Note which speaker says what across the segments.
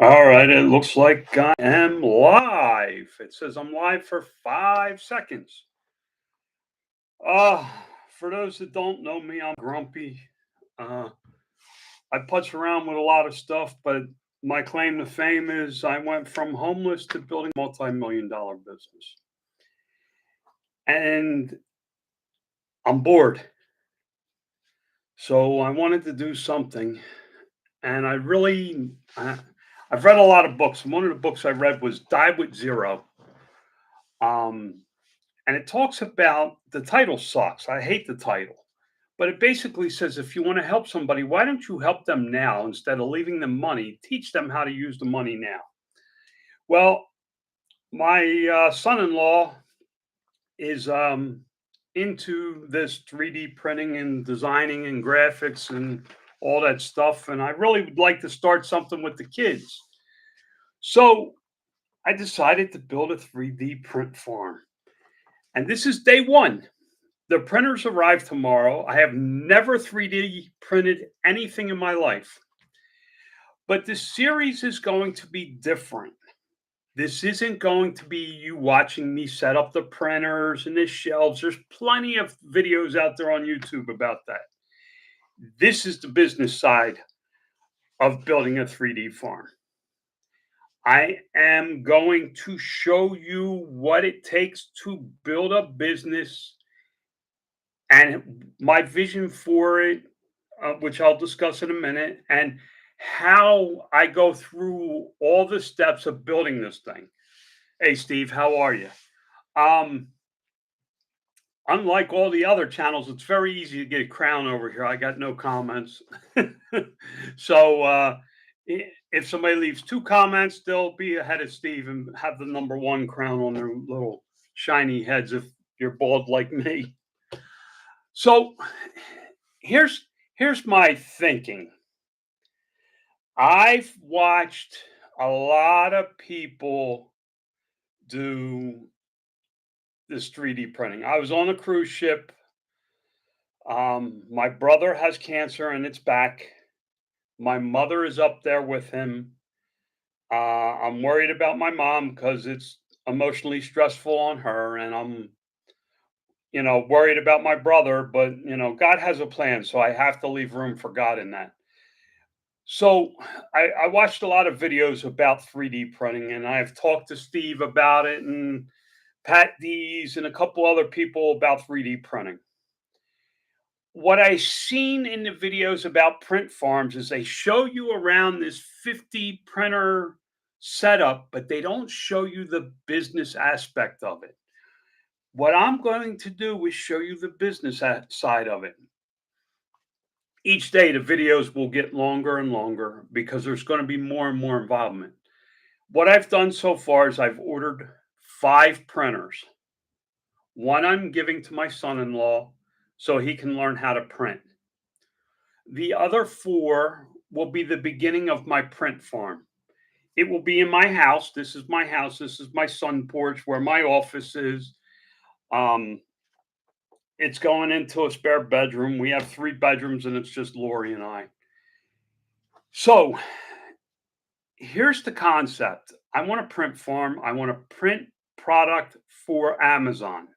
Speaker 1: All right, it looks like I am live. It says I'm live for 5 seconds. Uh, for those that don't know me, I'm grumpy. Uh, I putz around with a lot of stuff, but my claim to fame is I went from homeless to building a multi-million-dollar business. And I'm bored. So I wanted to do something. And I've read a lot of books. And one of the books I read was Die with Zero. Um, and it talks about the title sucks. I hate the title, but it basically says if you want to help somebody, why don't you help them now instead of leaving them money? Teach them how to use the money now. Well, my son-in-law is into this 3D printing and designing and graphics and all that stuff, and I really would like to start something with the kids. So I decided to build a 3D print farm, and this is day one. The printers arrive tomorrow. I have never 3D printed anything in my life, but this series is going to be different. This isn't going to be you watching me set up the printers and the shelves. There's plenty of videos out there on YouTube about that. This is the business side of building a 3D farm. I am going to show you what it takes to build a business and my vision for it, which I'll discuss in a minute, and how I go through all the steps of building this thing. Hey, Steve, how are you? Um, Unlike all the other channels, it's very easy to get a crown over here. I got no comments. so if somebody leaves two comments, they'll be ahead of Steve and have the number one crown on their little shiny heads if you're bald like me. So here's here's my thinking. I've watched a lot of people do this 3D printing. I was on a cruise ship. My brother has cancer and it's back. My mother is up there with him. I'm worried about my mom because it's emotionally stressful on her, and I'm, worried about my brother. But God has a plan, so I have to leave room for God in that. So I watched a lot of videos about 3D printing, and I've talked to Steve about it, and Pat Dees, and a couple other people about 3D printing. What I've seen in the videos about print farms is they show you around this 50 printer setup, but they don't show you the business aspect of it. What I'm going to do is show you the business side of it. Each day, the videos will get longer and longer because there's going to be more and more involvement. What I've done so far is I've ordered 5 printers. One I'm giving to my son in law so he can learn how to print. The other 4 will be the beginning of my print farm. It will be in my house. This is my house. This is my sun porch where my office is. Um, it's going into a spare bedroom. We have 3 bedrooms and it's just Lori and I. So here's the concept. I want to print farm. I want to print product for Amazon.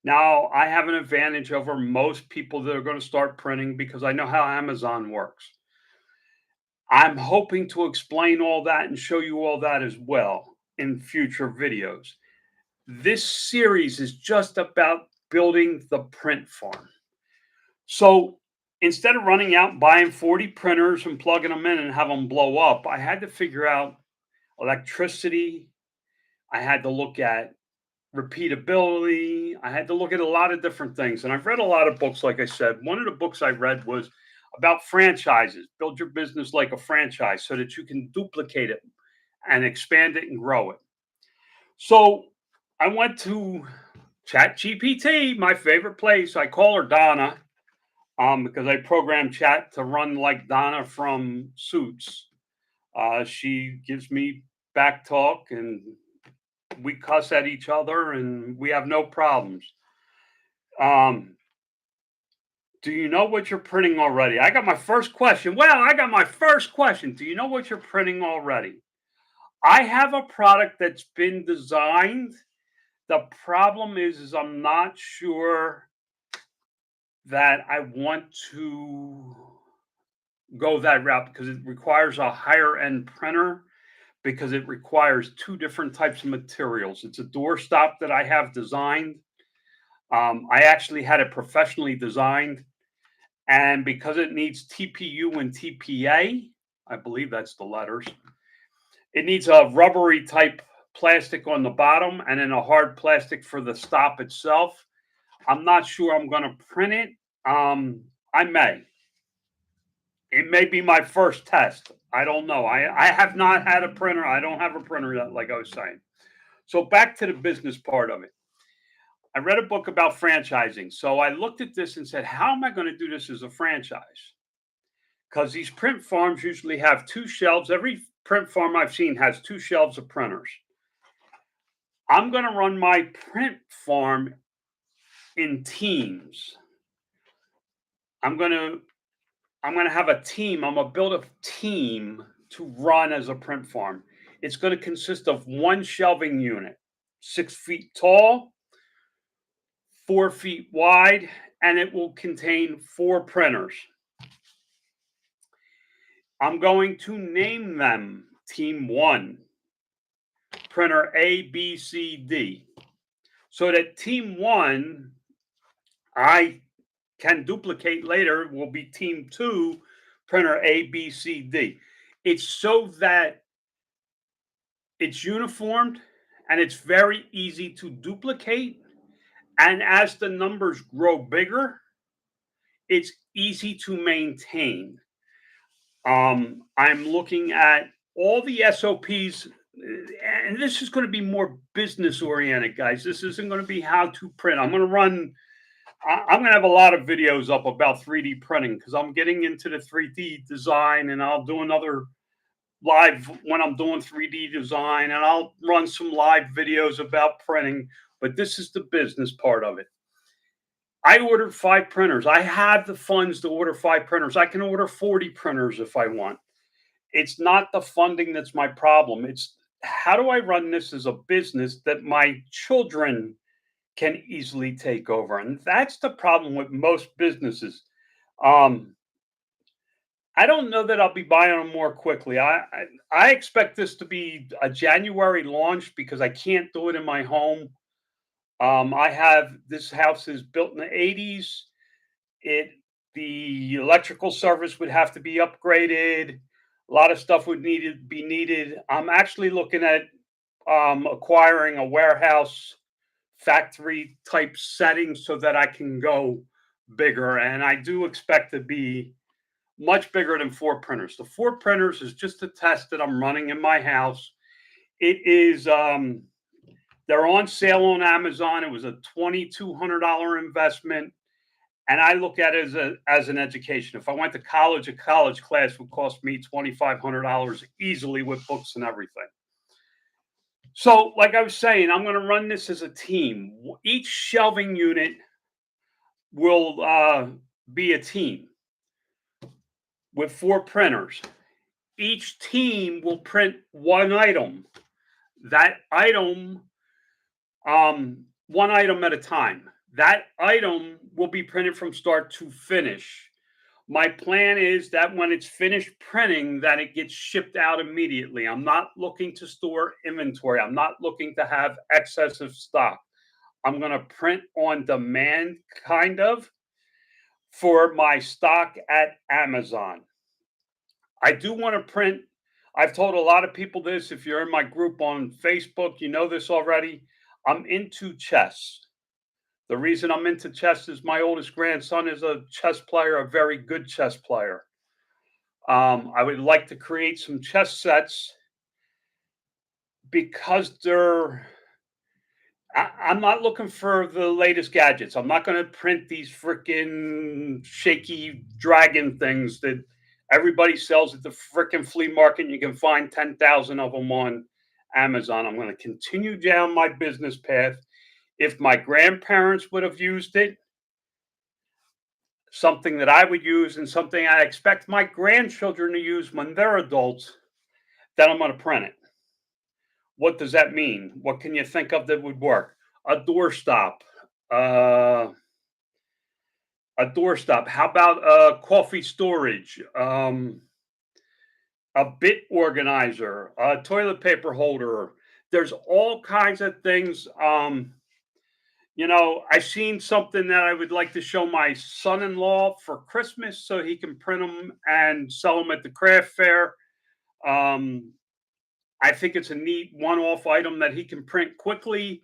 Speaker 1: Now, I have an advantage over most people that are going to start printing because I know how Amazon works. I'm hoping to explain all that and show you all that as well in future videos. This series is just about building the print farm. So instead of running out and buying 40 printers and plugging them in and have them blow up, I had to figure out electricity. I had to look at repeatability. I had to look at a lot of different things. And I've read a lot of books, like I said. One of the books I read was about franchises. Build your business like a franchise so that you can duplicate it and expand it and grow it. So I went to Chat GPT, my favorite place. I call her Donna because I programmed Chat to run like Donna from Suits. She gives me back talk and we cuss at each other and we have no problems. Um, Do you know what you're printing already? I got my first question. Well, I got my first question. Do you know what you're printing already? I have a product that's been designed. The problem is I'm not sure that I want to go that route because it requires a higher end printer because it requires two different types of materials. It's a doorstop that I have designed. I actually had it professionally designed, and because it needs TPU and TPA, I believe that's the letters. It needs a rubbery type plastic on the bottom and then a hard plastic for the stop itself. I'm not sure I'm going to print it. I may. It may be my first test. I don't know. I have not had a printer. I don't have a printer yet, like I was saying. So back to the business part of it. I read a book about franchising. So I looked at this and said, how am I going to do this as a franchise? Because these print farms usually have two shelves. Every print farm I've seen has two shelves of printers. I'm going to run my print farm in teams. I'm going to have a team. I'm going to build a team to run as a print farm. It's going to consist of one shelving unit, 6 feet tall, 4 feet wide, and it will contain 4 printers. I'm going to name them Team 1, Printer A, B, C, D. So that Team 1, I can duplicate later, will be Team 2, Printer A, B, C, D. It's so that it's uniformed and it's very easy to duplicate. And as the numbers grow bigger, it's easy to maintain. I'm looking at all the SOPs, and this is going to be more business oriented, guys. This isn't going to be how to print. I'm going to have a lot of videos up about 3D printing because I'm getting into the 3D design, and I'll do another live when I'm doing 3D design, and I'll run some live videos about printing. But this is the business part of it. I ordered 5 printers. I have the funds to order 5 printers. I can order 40 printers if I want. It's not the funding that's my problem. It's how do I run this as a business that my children can easily take over? And that's the problem with most businesses. Um, I don't know that I'll be buying them more quickly. I expect this to be a January launch because I can't do it in my home. I have this house is built in the 80s. It the electrical service would have to be upgraded. A lot of stuff would be needed. I'm actually looking at acquiring a warehouse factory type setting so that I can go bigger. And I do expect to be much bigger than 4 printers. The 4 printers is just a test that I'm running in my house. It is they're on sale on Amazon. It was a $2,200 investment. And I look at it as an education. If I went to college, a college class would cost me $2,500 easily with books and everything. So, like I was saying, I'm going to run this as a team. Each shelving unit will be a team with 4 printers. Each team will print one item. That item, one item at a time. That item will be printed from start to finish. My plan is that when it's finished printing, that it gets shipped out immediately. I'm not looking to store inventory. I'm not looking to have excessive stock. I'm going to print on demand, kind of, for my stock at Amazon. I do want to print. I've told a lot of people this. If you're in my group on Facebook, you know this already. I'm into chess. The reason I'm into chess is my oldest grandson is a chess player, a very good chess player. I would like to create some chess sets because I'm not looking for the latest gadgets. I'm not going to print these freaking shaky dragon things that everybody sells at the freaking flea market. You can find 10,000 of them on Amazon. I'm going to continue down my business path. If my grandparents would have used it, something that I would use and something I expect my grandchildren to use when they're adults, then I'm going to print it. What does that mean? What can you think of that would work? A doorstop. Uh, a doorstop. How about coffee storage? A bit organizer, a toilet paper holder. There's all kinds of things. I seen something that I would like to show my son-in-law for Christmas so he can print them and sell them at the craft fair. Um, I think it's a neat one-off item that he can print quickly,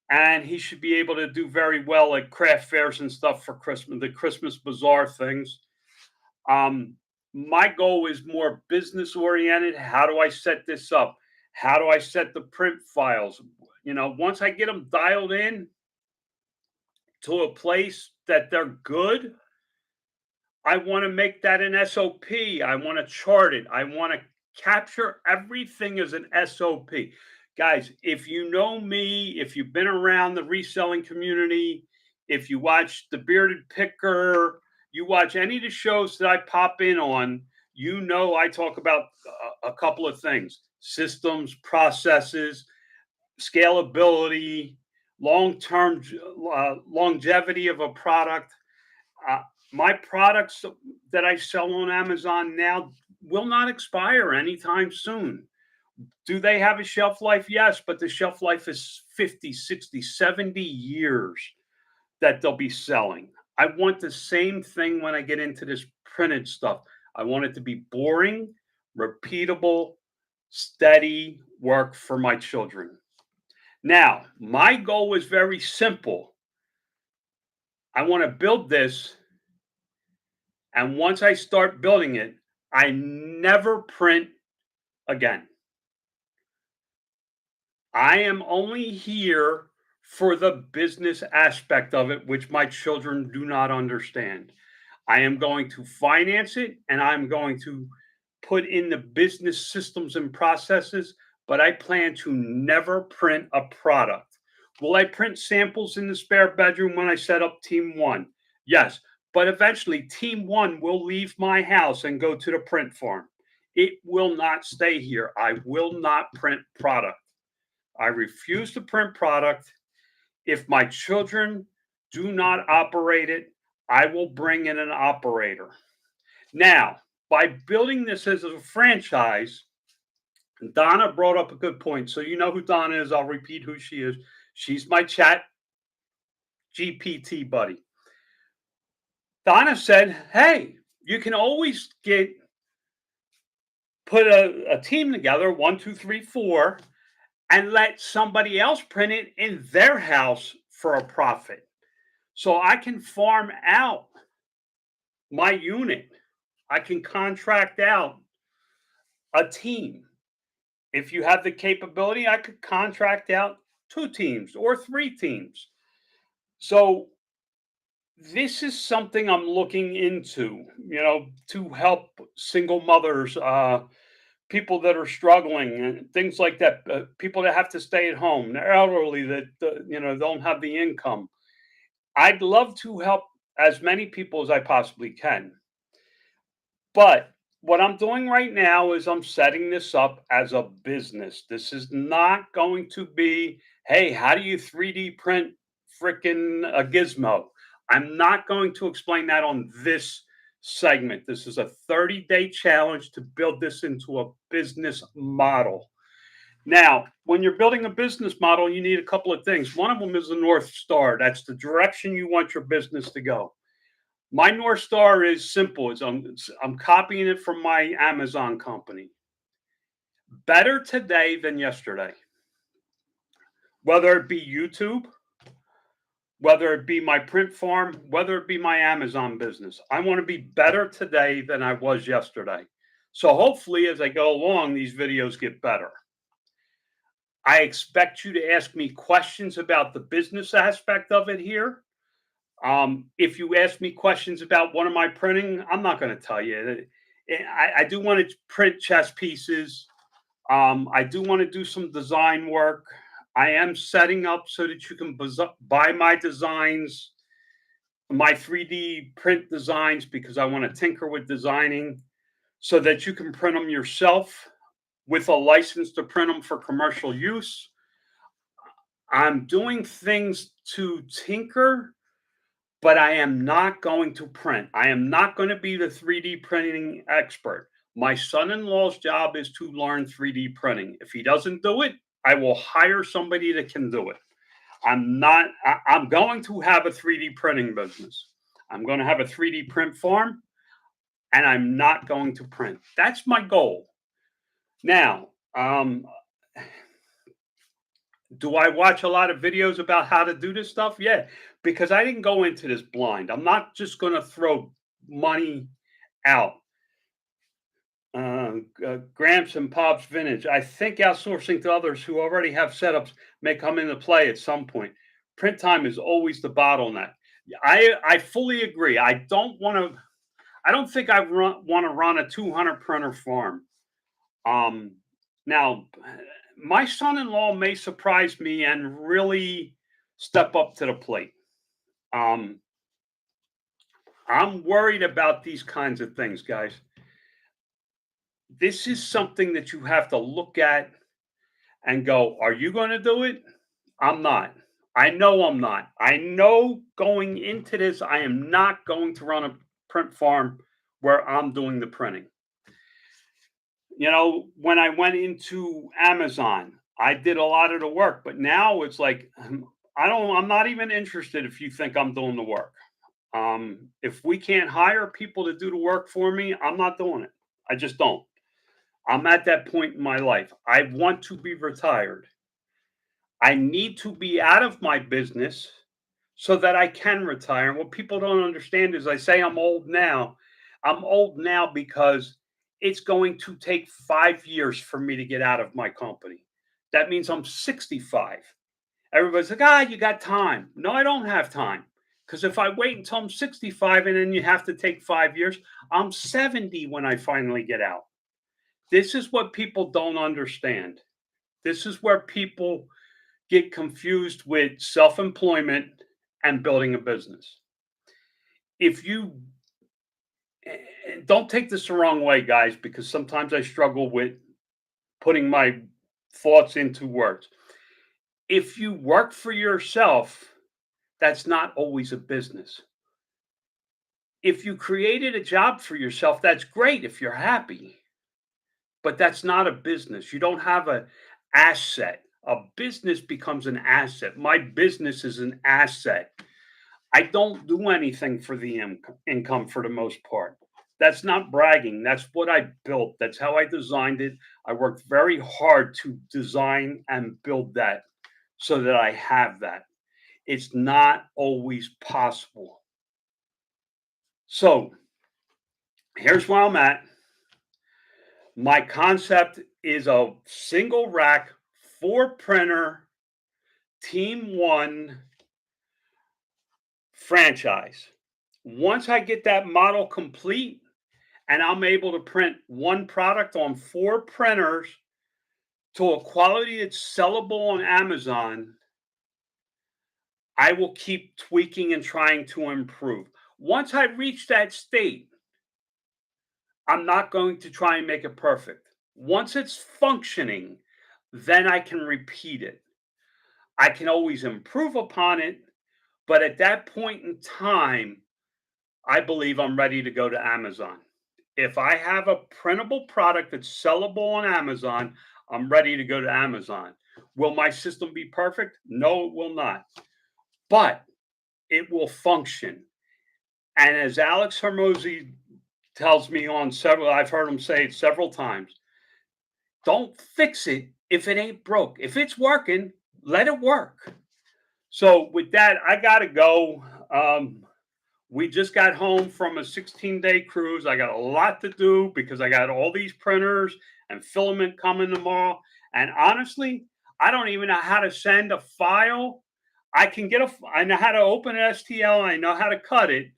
Speaker 1: and he should be able to do very well at craft fairs and stuff for Christmas, the Christmas bazaar things. Um, my goal is more business oriented. How do I set this up? How do I set the print files? Once I get them dialed in to a place that they're good, I want to make that an SOP. I want to chart it. I want to capture everything as an SOP. Guys, if you know me, if you've been around the reselling community, if you watch The Bearded Picker, you watch any of the shows that I pop in on, I talk about a couple of things: systems, processes, scalability, long-term longevity of a product. Uh, my products that I sell on Amazon now will not expire anytime soon. Do they have a shelf life? Yes, but the shelf life is 50, 60, 70 years that they'll be selling. I want the same thing when I get into this printed stuff. I want it to be boring, repeatable, steady work for my children. Now, my goal is very simple. I want to build this, and once I start building it, I never print again. I am only here for the business aspect of it, which my children do not understand. I am going to finance it and I'm going to put in the business systems and processes, but I plan to never print a product. Will I print samples in the spare bedroom when I set up Team One? Yes, but eventually Team One will leave my house and go to the print farm. It will not stay here. I will not print product. I refuse to print product. If my children do not operate it, I will bring in an operator. Now, by building this as a franchise, Donna brought up a good point. So you know who Donna is. I'll repeat who she is. She's my chat GPT buddy. Donna said, hey, you can always put a team together, 1, 2, 3, 4, and let somebody else print it in their house for a profit. So I can farm out my unit. I can contract out a team. If you have the capability, I could contract out 2 teams or 3 teams. So this is something I'm looking into, to help single mothers, people that are struggling, and things like that. People that have to stay at home, the elderly that don't have the income. I'd love to help as many people as I possibly can. But what I'm doing right now is I'm setting this up as a business. This is not going to be, hey, how do you 3D print freaking a gizmo? I'm not going to explain that on this segment. This is a 30-day challenge to build this into a business model. Now, when you're building a business model, you need a couple of things. One of them is the North Star. That's the direction you want your business to go. My North Star is simple. I'm copying it from my Amazon company. Better today than yesterday. Whether it be YouTube, whether it be my print farm, whether it be my Amazon business. I want to be better today than I was yesterday. So hopefully as I go along, these videos get better. I expect you to ask me questions about the business aspect of it here. If you ask me questions about what am I printing, I'm not going to tell you. I do want to print chess pieces. I do want to do some design work. I am setting up so that you can buy my designs my 3D print designs because I want to tinker with designing so that you can print them yourself with a license to print them for commercial use. I'm doing things to tinker, but I am not going to print. I am not going to be the 3D printing expert. My son in law's job is to learn 3D printing. If he doesn't do it, I will hire somebody that can do it. I'm not, I'm going to have a 3D printing business. I'm going to have a 3D print farm and I'm not going to print. That's my goal. Now, do I watch a lot of videos about how to do this stuff? Yeah, because I didn't go into this blind. I'm not just going to throw money out. Gramps and Pop's Vintage. I think outsourcing to others who already have setups may come into play at some point. Print time is always the bottleneck. I fully agree. I don't want to. I don't think I want to run a 200 printer farm. Um, Now, my son-in-law may surprise me and really step up to the plate. Um, I'm worried about these kinds of things, guys. This is something that you have to look at and go, are you going to do it? I'm not. I know I'm not. I know going into this, I am not going to run a print farm where I'm doing the printing. When I went into Amazon, I did a lot of the work, but now it's like I'm not even interested if you think I'm doing the work. If we can't hire people to do the work for me, I'm not doing it. I just don't. I'm at that point in my life. I want to be retired. I need to be out of my business so that I can retire. And what people don't understand is I say I'm old now. I'm old now because it's going to take 5 years for me to get out of my company. That means I'm 65. Everybody's like, you got time. No, I don't have time. Because if I wait until I'm 65 and then you have to take 5 years, I'm 70 when I finally get out. This is what people don't understand. This is where people get confused with self employment and building a business. If you don't take this the wrong way, guys, because sometimes I struggle with putting my thoughts into words. If you work for yourself, that's not always a business. If you created a job for yourself, that's great if you're happy, but that's not a business. You don't have an asset. A business becomes an asset. My business is an asset. I don't do anything for the income for the most part. That's not bragging. That's what I built. That's how I designed it. I worked very hard to design and build that so that I have that. It's not always possible. So here's where I'm at. My concept is a single rack, 4 printer, Team One franchise. Once I get that model complete and I'm able to print one product on 4 printers to a quality that's sellable on Amazon, I will keep tweaking and trying to improve. Once I reach that state, I'm not going to try and make it perfect. Once it's functioning, then I can repeat it. I can always improve upon it, but at that point in time, I believe I'm ready to go to Amazon. If I have a printable product that's sellable on Amazon, I'm ready to go to Amazon. Will my system be perfect? No, it will not. But it will function. And as Alex Hermosi tells me on several, I've heard him say it several times, don't fix it if it ain't broke. If it's working, let it work. So with that, I gotta go. We just got home from a 16-day cruise. I got a lot to do because I got all these printers and filament coming tomorrow. And honestly, I don't even know how to send a file. I know how to open an STL. I know how to cut it.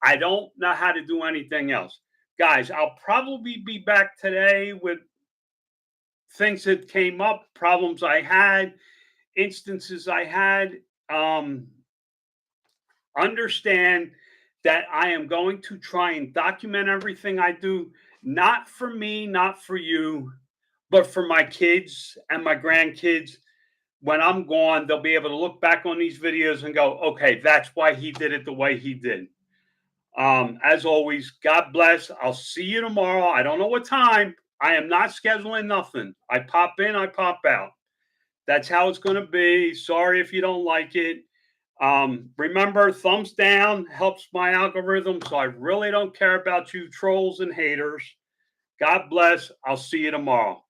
Speaker 1: I don't know how to do anything else. Guys, I'll probably be back today with things that came up, problems I had, instances I had. understand that I am going to try and document everything I do, not for me, not for you, but for my kids and my grandkids. When I'm gone, they'll be able to look back on these videos and go, okay, that's why he did it the way he did. As always, God bless. I'll see you tomorrow. I don't know what time. I am not scheduling nothing. I pop in, I pop out. That's how it's going to be. Sorry if you don't like it. Remember, thumbs down helps my algorithm. So I really don't care about you trolls and haters. God bless. I'll see you tomorrow.